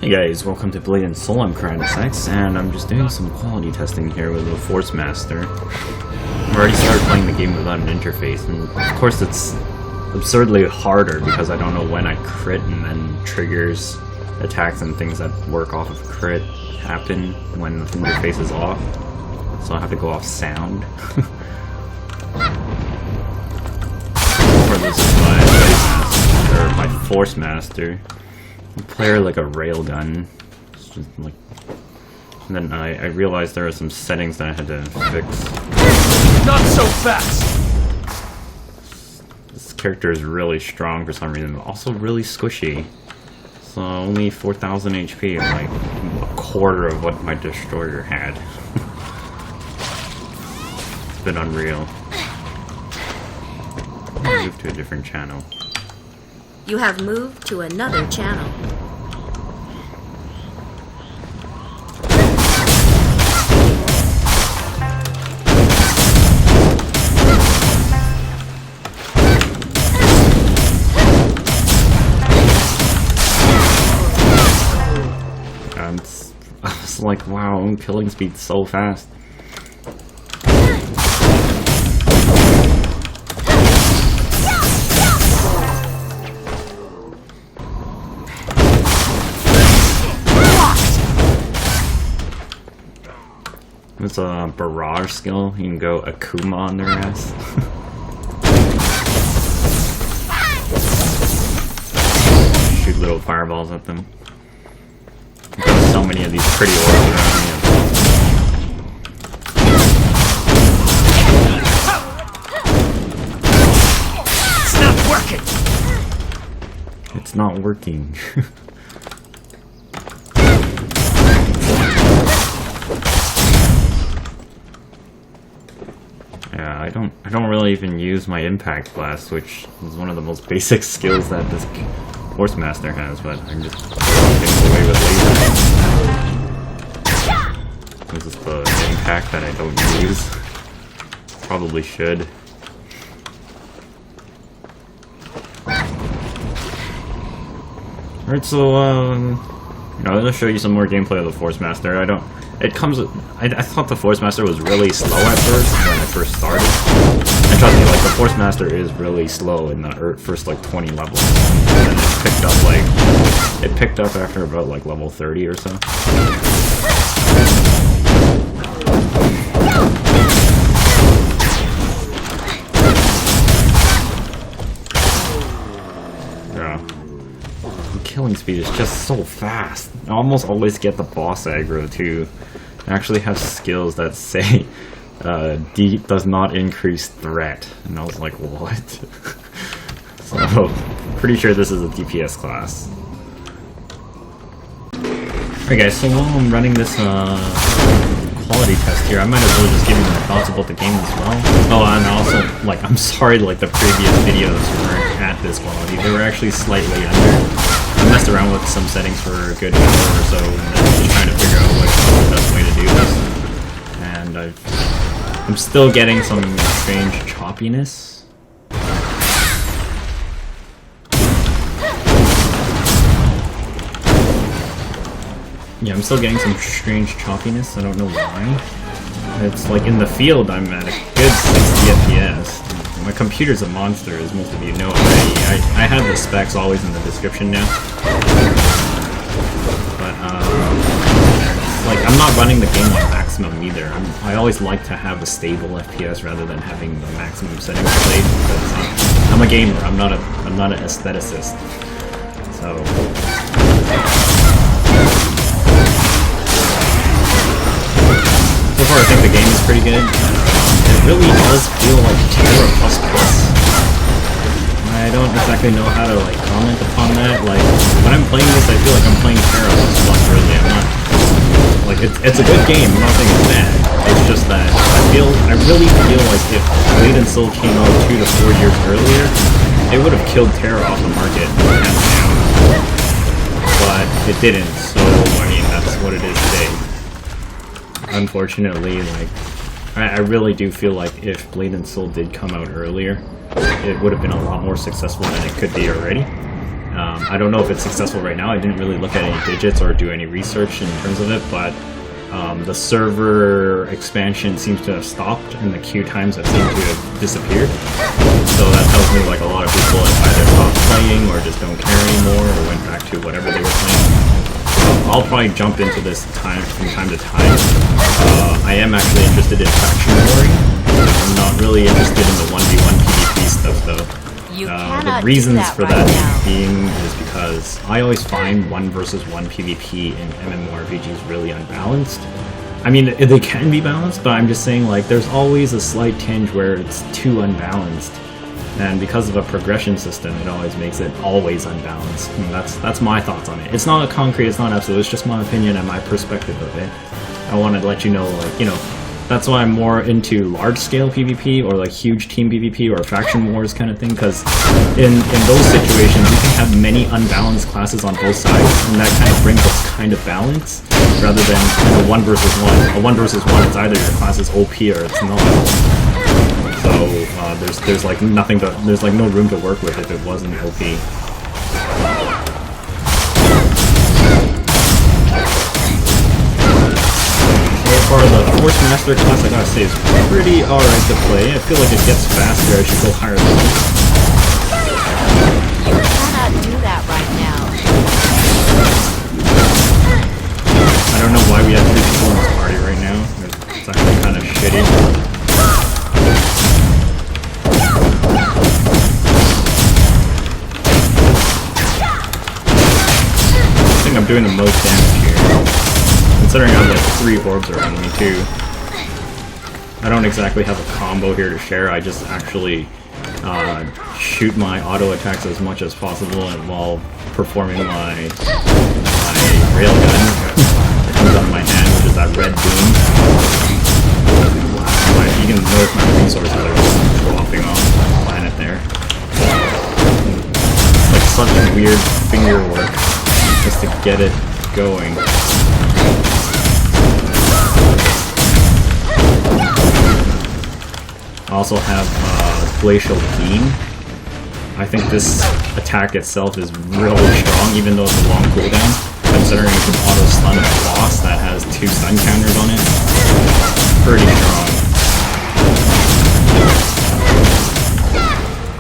Hey guys, welcome to Blade and Soul. I'm X, and I'm just doing some quality testing here with the Force Master. I've already started playing the game without an interface, and of course it's absurdly harder because I don't know when I crit, and then triggers, attacks, and things that work off of crit happen when the interface is off. So I have to go off sound. For this is my Force Master. I play her like a railgun. It's just like, and then I realized there were some settings that I had to fix. Not so fast! This character is really strong for some reason, but also really squishy. So only 4,000 HP, like a quarter of what my destroyer had. It's been unreal. I'll move to a different channel. You have moved to another channel. And I was like, wow, I'm killing speed so fast. It's a barrage skill. You can go Akuma on their ass. Shoot little fireballs at them. There's so many of these pretty orbs around me. It's not working! It's not working. Yeah, I don't really even use my impact blast, which is one of the most basic skills that this Force Master has, but I'm just getting away with laser. This is the impact that I don't use. Probably should. Alright, so I'm gonna show you some more gameplay of the Force Master. It comes with, I thought the Force Master was really slow at first when I first started. And trust me, like, the Force Master is really slow in the first, like, 20 levels. And then it picked up after about, like, level 30 or so. Yeah. Killing speed is just so fast. I almost always get the boss aggro too. I actually have skills that say D does not increase threat, and I was like, what? So pretty sure this is a DPS class. Alright guys, so while I'm running this quality test here, I might as well just give you my thoughts about the game as well. Oh, and also, like, I'm sorry, like, the previous videos weren't at this quality. They were actually slightly under. I messed around with some settings for a good hour or so, and then just trying to figure out what's the best way to do this. And I'm still getting some strange choppiness. Yeah, I'm still getting some strange choppiness. I don't know why. It's like in the field, I'm at a good 60 FPS. My computer's a monster, as most of you know already. I have the specs always in the description now. But, like, I'm not running the game on maximum either. I always like to have a stable FPS rather than having the maximum settings played, because I'm a gamer, I'm not an aestheticist. So far I think the game is pretty good. It really does feel like Terra++. I don't exactly know how to, like, comment upon that. Like, when I'm playing this, I feel like I'm playing Terra++, really. I'm not, like, it's a good game, I'm not saying it's bad. It's just that I really feel like if Blade and Soul came out 2 to 4 years earlier, it would have killed Terra off the market, hands down. But it didn't, so, I mean, that's what it is today. Unfortunately, like, I really do feel like if Blade and Soul did come out earlier, it would have been a lot more successful than it could be already. I don't know if it's successful right now. I didn't really look at any digits or do any research in terms of it, but the server expansion seems to have stopped and the queue times have seemed to have disappeared. So that tells me like a lot of people have either stopped playing or just don't care anymore or went back to whatever they were playing. I'll probably jump into this from time to time. I am actually interested in faction warring. I'm not really interested in the 1v1 PvP stuff though. The reasons for that being is because I always find 1 versus 1 PvP in MMORPGs really unbalanced. I mean, they can be balanced, but I'm just saying like there's always a slight tinge where it's too unbalanced. And because of a progression system, it always makes it always unbalanced. And that's my thoughts on it. It's not a concrete, it's not absolute, it's just my opinion and my perspective of it. I wanted to let you know, like, you know, that's why I'm more into large-scale PvP or like huge team PvP or faction wars kind of thing, because in those situations you can have many unbalanced classes on both sides, and that kind of brings us kind of balance, rather than a 1 versus 1. A 1 versus 1, it's either your class is OP or it's not. So there's like nothing to, there's like no room to work with if it wasn't OP. So far the Force Master class, I gotta say, is pretty alright to play. I feel like it gets faster as you go higher levels. You cannot do that right now. I don't know why we have 3 people in this party right now. It's actually kind of shitty. I think I'm doing the most damage here, considering I have like 3 orbs around me too. I don't exactly have a combo here to share. I just actually shoot my auto attacks as much as possible while performing my railgun that comes out of my hand, which is that red beam. You can notice my resources are just dropping off the planet there. It's like such weird finger work just to get it going. I also have Glacial Beam. I think this attack itself is really strong, even though it's a long cooldown, considering you can auto-stun a boss that has 2 stun counters on it. Pretty strong.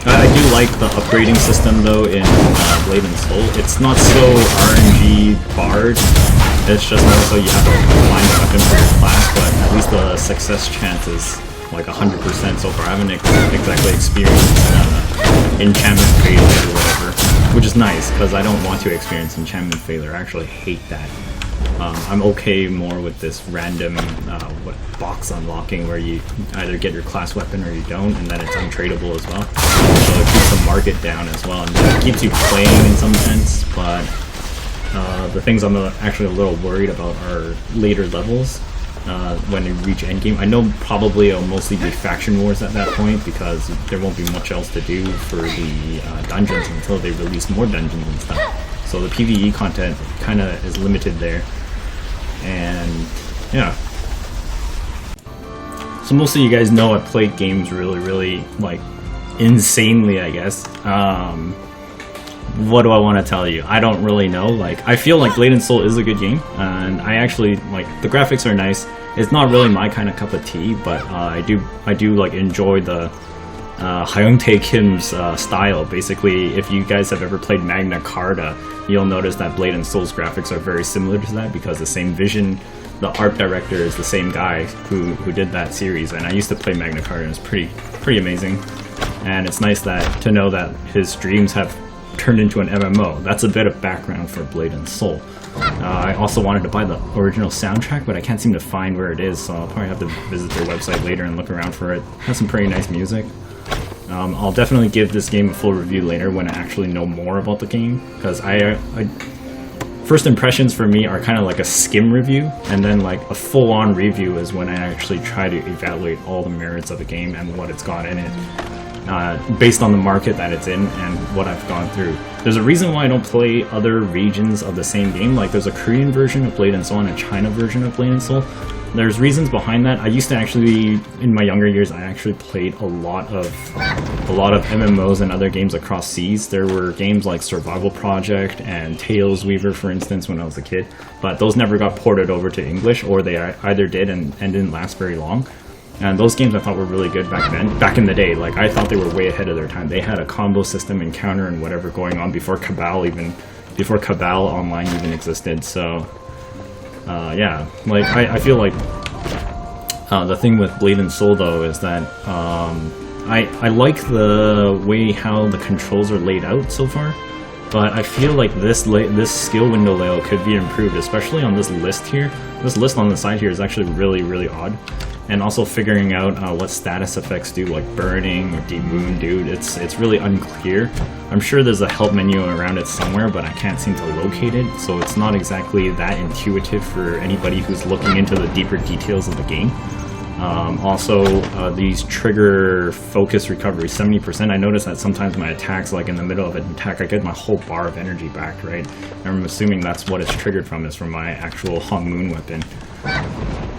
I do like the upgrading system though in Blade and Soul. It's not so RNG barred, it's just more so you have to find a weapon for your class, but at least the success chance is like 100% so far. I haven't exactly experienced enchantment failure or whatever, which is nice because I don't want to experience enchantment failure. I actually hate that. I'm okay more with this random box unlocking where you either get your class weapon or you don't, and then it's untradeable as well. So it keeps the market down as well, and it keeps you playing in some sense, but the things I'm actually a little worried about are later levels when you reach endgame. I know probably it'll mostly be faction wars at that point because there won't be much else to do for the dungeons until they release more dungeons and stuff. So the PvE content kind of is limited there. And yeah. So most of you guys know I played games really like insanely, I guess. What do I want to tell you? I don't really know. Like, I feel like Blade and Soul is a good game, and I actually like the graphics are nice. It's not really my kind of cup of tea, but I do like enjoy the Hyung-tae Kim's style. Basically, if you guys have ever played Magna Carta, you'll notice that Blade and Soul's graphics are very similar to that because the same vision, the art director is the same guy who did that series. And I used to play Magna Carta, and it's pretty amazing. And it's nice to know that his dreams have turned into an MMO. That's a bit of background for Blade and Soul. I also wanted to buy the original soundtrack, but I can't seem to find where it is, so I'll probably have to visit their website later and look around for it. It has some pretty nice music. I'll definitely give this game a full review later when I actually know more about the game, because first impressions for me are kind of like a skim review, and then like a full-on review is when I actually try to evaluate all the merits of the game and what it's got in it. based on the market that it's in and what I've gone through. There's a reason why I don't play other regions of the same game. Like there's a Korean version of Blade and Soul and a China version of Blade and Soul. There's reasons behind that. I used to actually, in my younger years, I actually played a lot of MMOs and other games across seas. There were games like Survival Project and Tales Weaver, for instance, when I was a kid. But those never got ported over to English, or they either did and didn't last very long. And those games I thought were really good back then, back in the day. Like, I thought they were way ahead of their time. They had a combo system and counter and whatever going on before Cabal Online even existed. So, yeah, like, I feel like the thing with Blade and Soul, though, is that I like the way how the controls are laid out so far. But I feel like this skill window layout could be improved, especially on this list here. This list on the side here is actually really, really odd. And also figuring out what status effects do, like burning or deep wound do, it's really unclear. I'm sure there's a help menu around it somewhere, but I can't seem to locate it, so it's not exactly that intuitive for anybody who's looking into the deeper details of the game. Also, these trigger focus recovery, 70%. I notice that sometimes my attacks, like in the middle of an attack, I get my whole bar of energy back, right? And I'm assuming that's what it's triggered from, is from my actual Hong Moon weapon.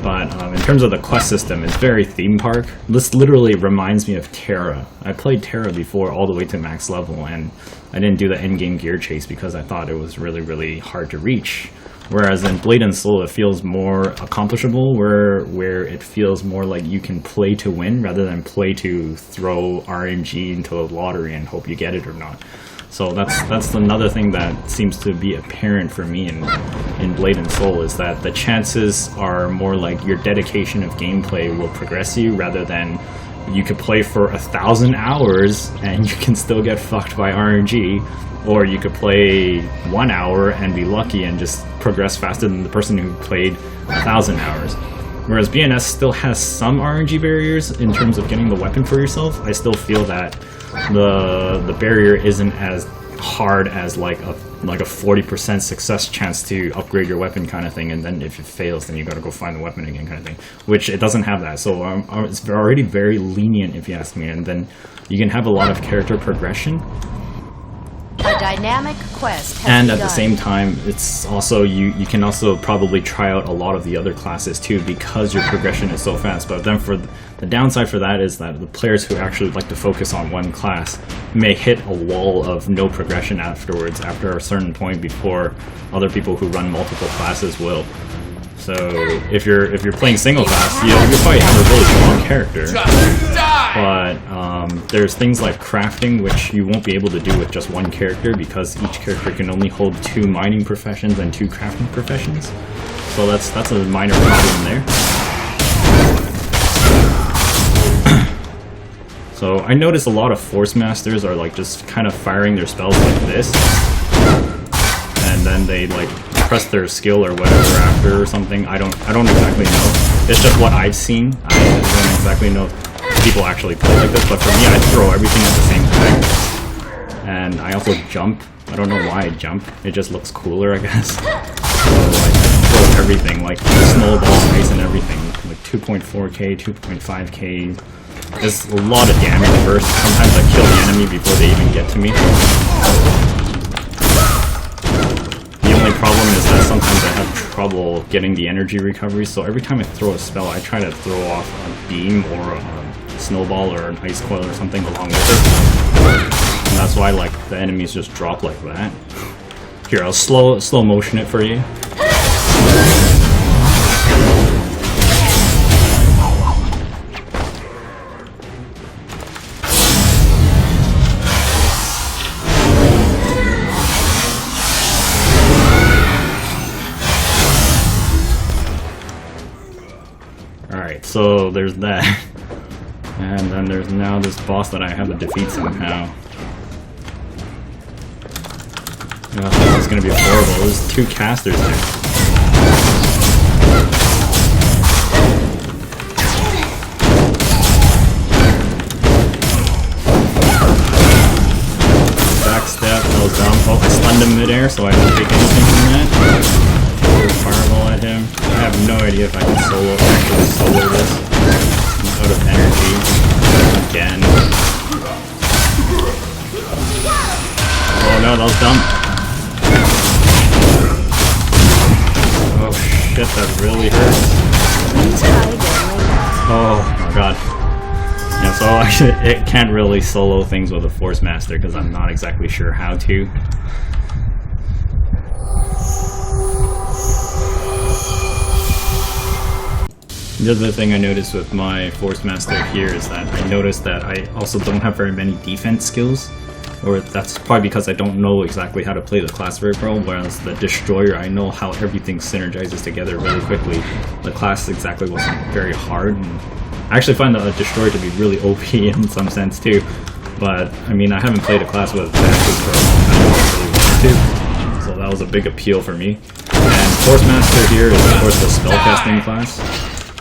But in terms of the quest system, it's very theme park. This literally reminds me of Terra. I played Terra before all the way to max level, and I didn't do the endgame gear chase because I thought it was really, really hard to reach. Whereas in Blade and Soul, it feels more accomplishable, where it feels more like you can play to win rather than play to throw RNG into a lottery and hope you get it or not. So that's another thing that seems to be apparent for me in Blade and Soul, is that the chances are more like your dedication of gameplay will progress you, rather than you could play for 1,000 hours and you can still get fucked by RNG, or you could play 1 hour and be lucky and just progress faster than the person who played 1,000 hours. Whereas BNS still has some RNG barriers in terms of getting the weapon for yourself. I still feel that the barrier isn't as hard as like a 40% success chance to upgrade your weapon kind of thing, and then if it fails, then you gotta go find the weapon again kind of thing. Which it doesn't have that, so it's already very lenient if you ask me. And then you can have a lot of character progression. A dynamic quest has And at begun. the same time, it's also you can also probably try out a lot of the other classes too, because your progression is so fast. But then for the downside for that is that the players who actually like to focus on one class may hit a wall of no progression afterwards, after a certain point, before other people who run multiple classes will. So if you're playing single class, you'll probably have a really strong character. But there's things like crafting, which you won't be able to do with just one character, because each character can only hold 2 mining professions and 2 crafting professions. So that's a minor problem there. So I noticed a lot of Force Masters are like just kind of firing their spells like this, and then they like press their skill or whatever after or something. I don't exactly know. It's just what I've seen. I don't exactly know if people actually play like this, but for me, I throw everything at the same time. And I also jump. I don't know why I jump. It just looks cooler, I guess. So like, I throw everything, like snowball, ice, and everything. Like 2.4k, 2.5k. There's a lot of damage first. Sometimes I kill the enemy before they even get to me. The only problem is that sometimes I have trouble getting the energy recovery, so every time I throw a spell, I try to throw off a beam or a snowball or an ice coil or something along with it. And that's why like the enemies just drop like that. Here, I'll slow motion it for you. Alright, so there's that. And then there's now this boss that I have to defeat somehow. Oh, this is gonna be horrible. There's 2 casters there. Backstep, that was dumb. Oh, I stunned him midair, so I didn't take anything from that. Fireball at him. I have no idea if I can actually solo this. I'm out of energy again. that was dumb. Oh shit, that really hurts. Oh my god. Yeah, so actually it can't really solo things with a Force Master because I'm not exactly sure how to. The other thing I noticed with my Force Master here is that I noticed that I also don't have very many defense skills, or that's probably because I don't know exactly how to play the class very well, whereas the Destroyer, I know how everything synergizes together really quickly. The class exactly wasn't very hard, and I actually find the Destroyer to be really OP in some sense too, but I mean I haven't played a class with Axis for a long time, I really wanted to, so that was a big appeal for me. And Force Master here is of course the spellcasting class.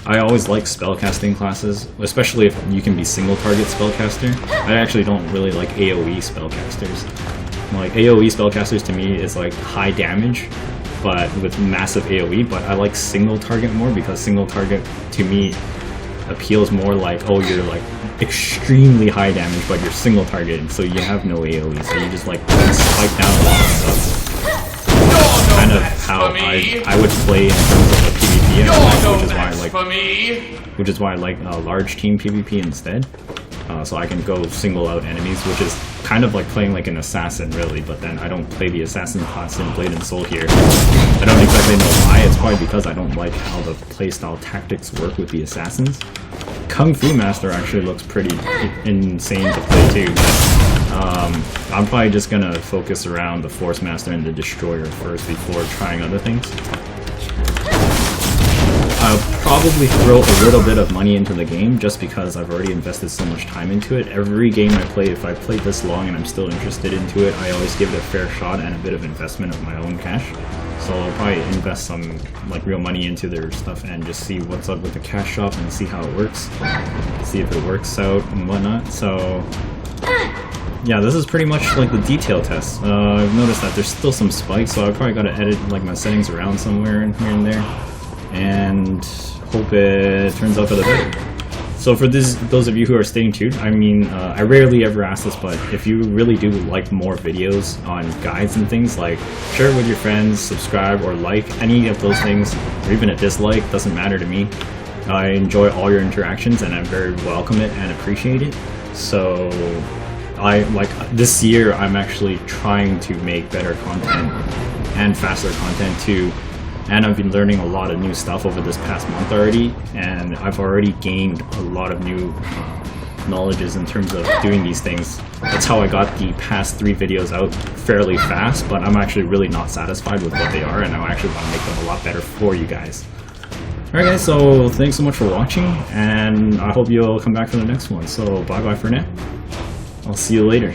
I always like spellcasting classes, especially if you can be single target spellcaster. I actually don't really like AoE spellcasters. Like AoE spellcasters to me is like high damage, but with massive AoE, but I like single target more because single target to me appeals more like, oh, you're like extremely high damage, but you're single targeted, so you have no AoE, so you just like spike down a lot of stuff. Kind of how I would play in terms of a PvP aspect, which is why I like large team PvP instead. So I can go single out enemies, which is kind of like playing like an assassin really, but then I don't play the assassin class in Blade and Soul here. I don't exactly know why, it's probably because I don't like how the playstyle tactics work with the assassins. Kung Fu Master actually looks pretty insane to play too, but I'm probably just gonna focus around the Force Master and the Destroyer first before trying other things. I'll probably throw a little bit of money into the game just because I've already invested so much time into it. Every game I play, if I played this long and I'm still interested into it, I always give it a fair shot and a bit of investment of my own cash. So I'll probably invest some like real money into their stuff and just see what's up with the cash shop and see how it works. See if it works out and whatnot. So yeah, this is pretty much like the detail test. I've noticed that there's still some spikes, so I probably gotta edit like my settings around somewhere in here and there, and hope it turns out for the better. So for those of you who are staying tuned, I mean, I rarely ever ask this, but if you really do like more videos on guides and things, like share it with your friends, subscribe or like any of those things, or even a dislike, doesn't matter to me. I enjoy all your interactions and I very welcome it and appreciate it. So this year I'm actually trying to make better content and faster content too. And I've been learning a lot of new stuff over this past month already, and I've already gained a lot of new knowledges in terms of doing these things. That's how I got the past 3 videos out fairly fast, but I'm actually really not satisfied with what they are, and I actually want to make them a lot better for you guys. Alright guys, so thanks so much for watching, and I hope you'll come back for the next one. So bye bye for now. I'll see you later.